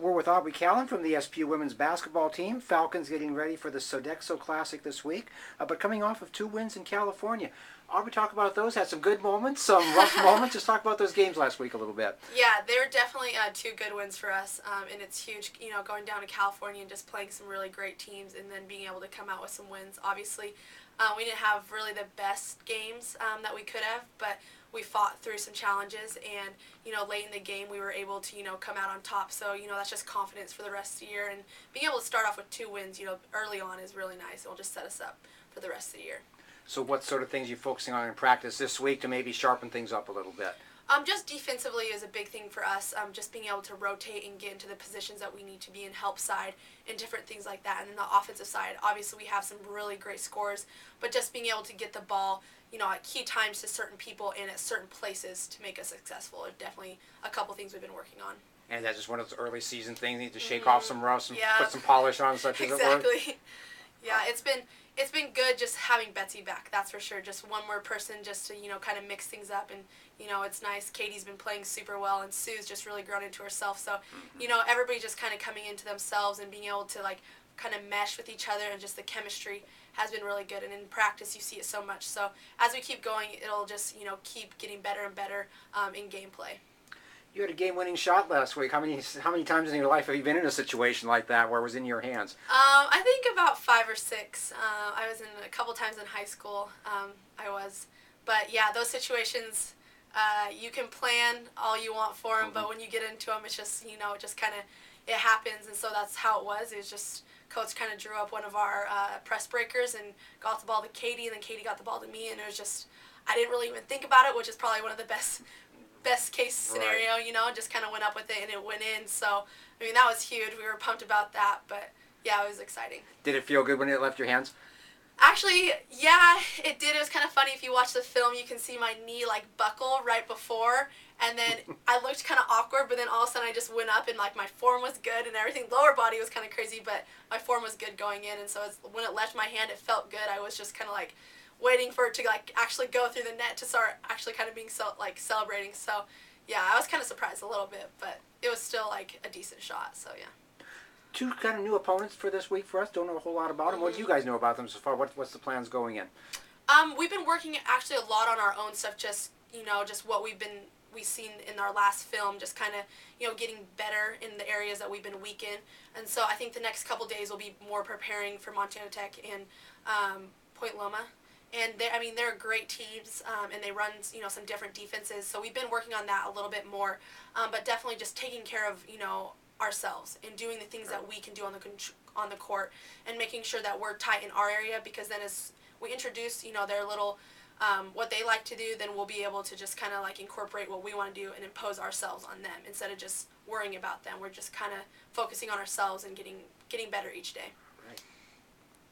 We're with Aubree Callen from the SPU women's basketball team. Falcons getting ready for the Sodexo Classic this week, but coming off of 2 wins in California. Aubree, talk about those. Had some good moments, some rough moments. Just talk about those games last week a little bit. Yeah, they were definitely 2 good wins for us, and it's huge, going down to California and just playing some really great teams and then being able to come out with some wins. Obviously, we didn't have really the best games that we could have, but we fought through some challenges, and late in the game we were able to come out on top. So that's just confidence for the rest of the year, and being able to start off with 2 wins early on is really nice. It'll just set us up for the rest of the year. So what sort of things are you focusing on in practice this week to maybe sharpen things up a little bit? Just defensively is a big thing for us. Just being able to rotate and get into the positions that we need to be in, help side, and different things like that. And then the offensive side, obviously we have some really great scores, but just being able to get the ball, at key times to certain people and at certain places to make us successful are definitely a couple things we've been working on. And that's just one of those early season things. You need to shake off some rust and yeah. put some polish on, such as it were. Exactly. Yeah, it's been good just having Betsy back, that's for sure. Just one more person just to, kind of mix things up. And, it's nice. Katie's been playing super well, and Sue's just really grown into herself. So, everybody just kind of coming into themselves and being able to, kind of mesh with each other, and just the chemistry has been really good. And in practice, you see it so much. So as we keep going, it'll just, keep getting better and better in gameplay. You had a game-winning shot last week. How many times in your life have you been in a situation like that where it was in your hands? I think about 5 or 6. I was in a couple times in high school. But yeah, those situations, you can plan all you want for them, but when you get into them, it's just, it just kind of, it happens. And so that's how it was. It was just, Coach kind of drew up one of our press breakers and got the ball to Katie, and then Katie got the ball to me, and it was just, I didn't really even think about it, which is probably one of the best case scenario, just kind of went up with it and it went in. So, that was huge. We were pumped about that, but yeah, it was exciting. Did it feel good when it left your hands? Actually, yeah, it did. It was kind of funny. If you watch the film, you can see my knee buckle right before, and then I looked kind of awkward, but then all of a sudden I just went up and my form was good and everything. Lower body was kind of crazy, but my form was good going in, and so when it left my hand, it felt good. I was just kind of waiting for it to actually go through the net to start actually kind of being celebrating. So yeah, I was kind of surprised a little bit, but it was still a decent shot. So yeah. 2 kind of new opponents for this week for us. Don't know a whole lot about them. What do you guys know about them so far? What's the plans going in? We've been working actually a lot on our own stuff. Just just what we've seen in our last film. Just kind of getting better in the areas that we've been weak in. And so I think the next couple days will be more preparing for Montana Tech and Point Loma. And they're great teams, and they run some different defenses. So we've been working on that a little bit more, but definitely just taking care of ourselves and doing the things that we can do on the court, and making sure that we're tight in our area, because then as we introduce their little what they like to do, then we'll be able to just kind of incorporate what we want to do and impose ourselves on them instead of just worrying about them. We're just kind of focusing on ourselves and getting better each day.